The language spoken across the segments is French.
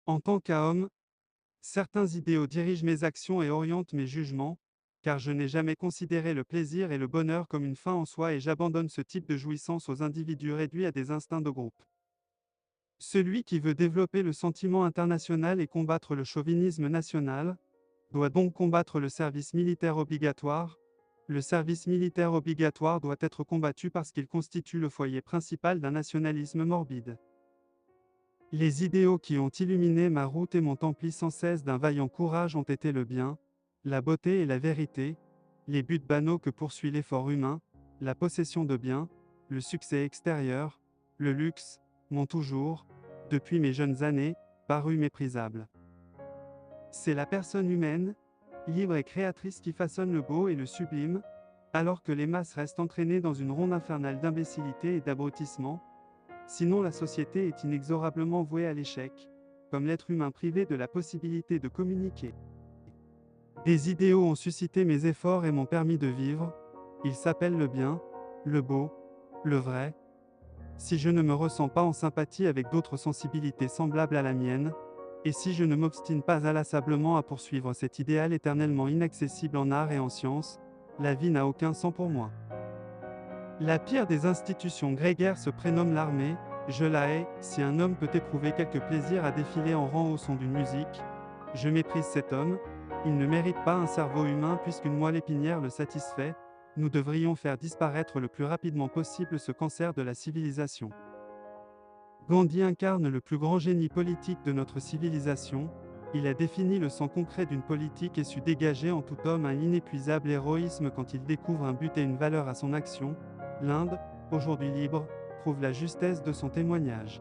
En tant qu'homme, certains idéaux dirigent mes actions et orientent mes jugements, car je n'ai jamais considéré le plaisir et le bonheur comme une fin en soi et j'abandonne ce type de jouissance aux individus réduits à des instincts de groupe. Celui qui veut développer le sentiment international et combattre le chauvinisme national, doit donc combattre le service militaire obligatoire. Le service militaire obligatoire doit être combattu parce qu'il constitue le foyer principal d'un nationalisme morbide. Les idéaux qui ont illuminé ma route et m'ont empli sans cesse d'un vaillant courage ont été le bien, la beauté et la vérité, les buts banaux que poursuit l'effort humain, la possession de biens, le succès extérieur, le luxe, m'ont toujours, depuis mes jeunes années, paru méprisables. C'est la personne humaine, libre et créatrice qui façonne le beau et le sublime, alors que les masses restent entraînées dans une ronde infernale d'imbécilité et d'abrutissement. Sinon la société est inexorablement vouée à l'échec, comme l'être humain privé de la possibilité de communiquer. Des idéaux ont suscité mes efforts et m'ont permis de vivre. Ils s'appellent le bien, le beau, le vrai. Si je ne me ressens pas en sympathie avec d'autres sensibilités semblables à la mienne, et si je ne m'obstine pas inlassablement à poursuivre cet idéal éternellement inaccessible en art et en science, la vie n'a aucun sens pour moi. La pire des institutions grégaires se prénomme l'armée. Je la hais. Si un homme peut éprouver quelque plaisir à défiler en rang au son d'une musique, je méprise cet homme. Il ne mérite pas un cerveau humain puisqu'une moelle épinière le satisfait. Nous devrions faire disparaître le plus rapidement possible ce cancer de la civilisation. Gandhi incarne le plus grand génie politique de notre civilisation. Il a défini le sens concret d'une politique et su dégager en tout homme un inépuisable héroïsme quand il découvre un but et une valeur à son action. L'Inde, aujourd'hui libre, prouve la justesse de son témoignage.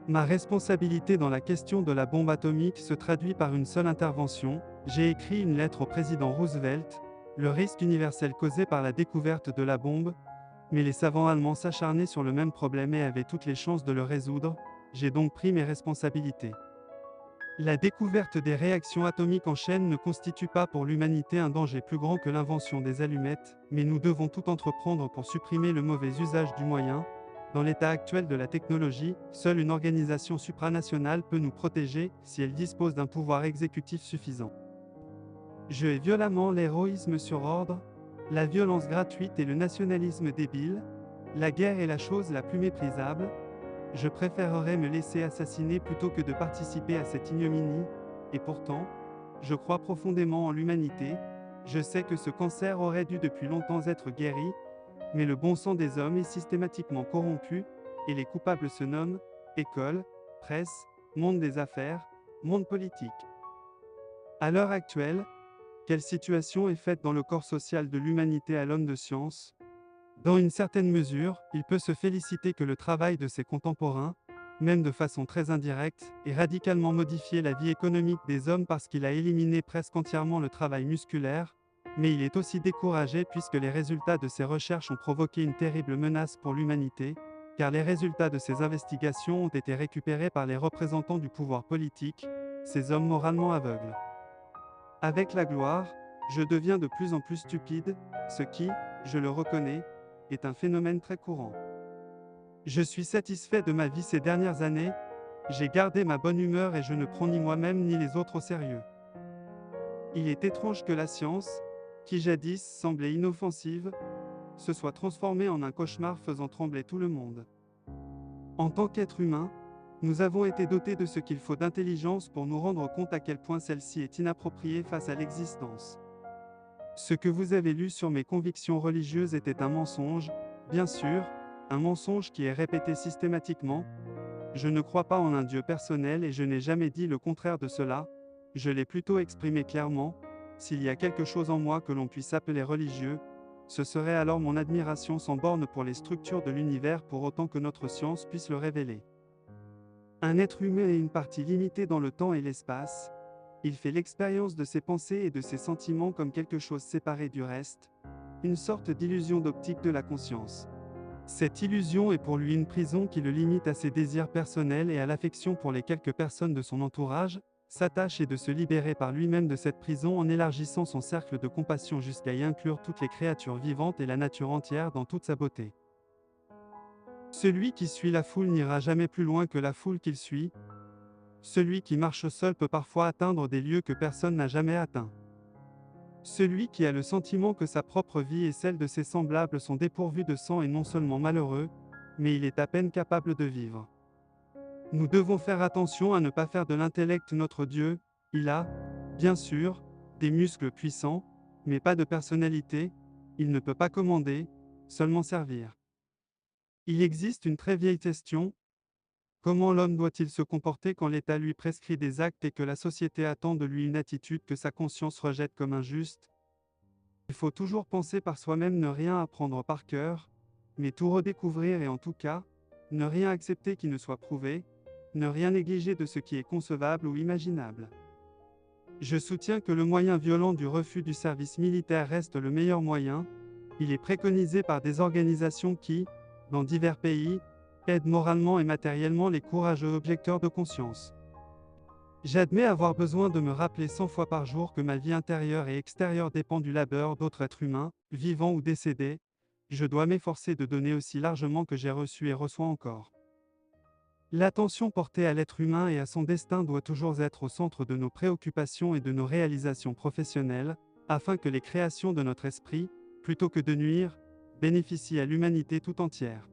Ma responsabilité dans la question de la bombe atomique se traduit par une seule intervention. J'ai écrit une lettre au président Roosevelt. Le risque universel causé par la découverte de la bombe, mais les savants allemands s'acharnaient sur le même problème et avaient toutes les chances de le résoudre. J'ai donc pris mes responsabilités. La découverte des réactions atomiques en chaîne ne constitue pas pour l'humanité un danger plus grand que l'invention des allumettes, mais nous devons tout entreprendre pour supprimer le mauvais usage du moyen. Dans l'état actuel de la technologie, seule une organisation supranationale peut nous protéger, si elle dispose d'un pouvoir exécutif suffisant. Je hais violemment l'héroïsme sur ordre, la violence gratuite et le nationalisme débile. La guerre est la chose la plus méprisable. Je préférerais me laisser assassiner plutôt que de participer à cette ignominie. Et pourtant, je crois profondément en l'humanité. Je sais que ce cancer aurait dû depuis longtemps être guéri, mais le bon sens des hommes est systématiquement corrompu, et les coupables se nomment école, presse, monde des affaires, monde politique. À l'heure actuelle, quelle situation est faite dans le corps social de l'humanité à l'homme de science? Dans une certaine mesure, il peut se féliciter que le travail de ses contemporains, même de façon très indirecte, ait radicalement modifié la vie économique des hommes parce qu'il a éliminé presque entièrement le travail musculaire, mais il est aussi découragé puisque les résultats de ses recherches ont provoqué une terrible menace pour l'humanité, car les résultats de ses investigations ont été récupérés par les représentants du pouvoir politique, ces hommes moralement aveugles. Avec la gloire, je deviens de plus en plus stupide, ce qui, je le reconnais, est un phénomène très courant. Je suis satisfait de ma vie ces dernières années, j'ai gardé ma bonne humeur et je ne prends ni moi-même ni les autres au sérieux. Il est étrange que la science, qui jadis semblait inoffensive, se soit transformée en un cauchemar faisant trembler tout le monde. En tant qu'être humain, nous avons été dotés de ce qu'il faut d'intelligence pour nous rendre compte à quel point celle-ci est inappropriée face à l'existence. Ce que vous avez lu sur mes convictions religieuses était un mensonge, bien sûr, un mensonge qui est répété systématiquement. Je ne crois pas en un Dieu personnel et je n'ai jamais dit le contraire de cela. Je l'ai plutôt exprimé clairement. S'il y a quelque chose en moi que l'on puisse appeler religieux, ce serait alors mon admiration sans borne pour les structures de l'univers pour autant que notre science puisse le révéler. Un être humain est une partie limitée dans le temps et l'espace. Il fait l'expérience de ses pensées et de ses sentiments comme quelque chose séparé du reste, une sorte d'illusion d'optique de la conscience. Cette illusion est pour lui une prison qui le limite à ses désirs personnels et à l'affection pour les quelques personnes de son entourage. Sa tâche est de se libérer par lui-même de cette prison en élargissant son cercle de compassion jusqu'à y inclure toutes les créatures vivantes et la nature entière dans toute sa beauté. Celui qui suit la foule n'ira jamais plus loin que la foule qu'il suit. Celui qui marche seul peut parfois atteindre des lieux que personne n'a jamais atteints. Celui qui a le sentiment que sa propre vie et celle de ses semblables sont dépourvues de sang est non seulement malheureux, mais il est à peine capable de vivre. Nous devons faire attention à ne pas faire de l'intellect notre Dieu. Il a, bien sûr, des muscles puissants, mais pas de personnalité. Il ne peut pas commander, seulement servir. Il existe une très vieille question. Comment l'homme doit-il se comporter quand l'État lui prescrit des actes et que la société attend de lui une attitude que sa conscience rejette comme injuste? Il faut toujours penser par soi-même, ne rien apprendre par cœur, mais tout redécouvrir et en tout cas, ne rien accepter qui ne soit prouvé, ne rien négliger de ce qui est concevable ou imaginable. Je soutiens que le moyen violent du refus du service militaire reste le meilleur moyen. Il est préconisé par des organisations qui, dans divers pays, aident moralement et matériellement les courageux objecteurs de conscience. J'admets avoir besoin de me rappeler 100 fois par jour que ma vie intérieure et extérieure dépend du labeur d'autres êtres humains, vivants ou décédés. Je dois m'efforcer de donner aussi largement que j'ai reçu et reçois encore. L'attention portée à l'être humain et à son destin doit toujours être au centre de nos préoccupations et de nos réalisations professionnelles, afin que les créations de notre esprit, plutôt que de nuire, bénéficient à l'humanité tout entière.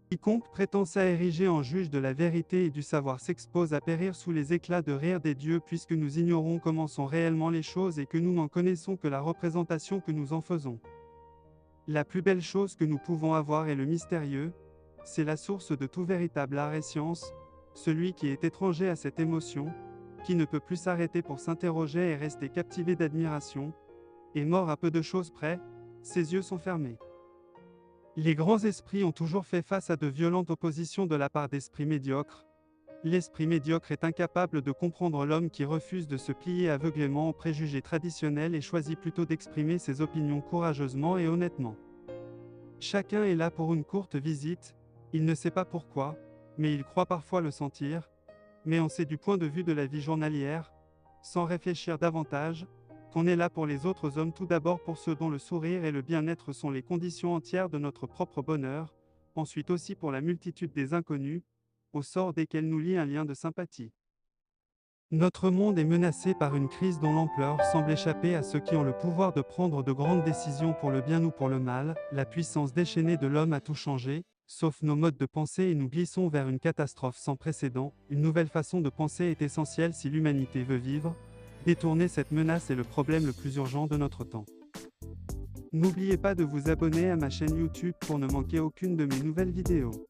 Quiconque prétend s'ériger en juge de la vérité et du savoir s'expose à périr sous les éclats de rire des dieux, puisque nous ignorons comment sont réellement les choses et que nous n'en connaissons que la représentation que nous en faisons. La plus belle chose que nous pouvons avoir est le mystérieux. C'est la source de tout véritable art et science, celui qui est étranger à cette émotion, qui ne peut plus s'arrêter pour s'interroger et rester captivé d'admiration, est mort à peu de choses près, ses yeux sont fermés. Les grands esprits ont toujours fait face à de violentes oppositions de la part d'esprits médiocres. L'esprit médiocre est incapable de comprendre l'homme qui refuse de se plier aveuglément aux préjugés traditionnels et choisit plutôt d'exprimer ses opinions courageusement et honnêtement. Chacun est là pour une courte visite, il ne sait pas pourquoi, mais il croit parfois le sentir, mais on sait du point de vue de la vie journalière, sans réfléchir davantage, qu'on est là pour les autres hommes, tout d'abord pour ceux dont le sourire et le bien-être sont les conditions entières de notre propre bonheur, ensuite aussi pour la multitude des inconnus, au sort desquels nous lie un lien de sympathie. Notre monde est menacé par une crise dont l'ampleur semble échapper à ceux qui ont le pouvoir de prendre de grandes décisions pour le bien ou pour le mal. La puissance déchaînée de l'homme a tout changé, sauf nos modes de pensée, et nous glissons vers une catastrophe sans précédent. Une nouvelle façon de penser est essentielle si l'humanité veut vivre. Détourner cette menace est le problème le plus urgent de notre temps. N'oubliez pas de vous abonner à ma chaîne YouTube pour ne manquer aucune de mes nouvelles vidéos.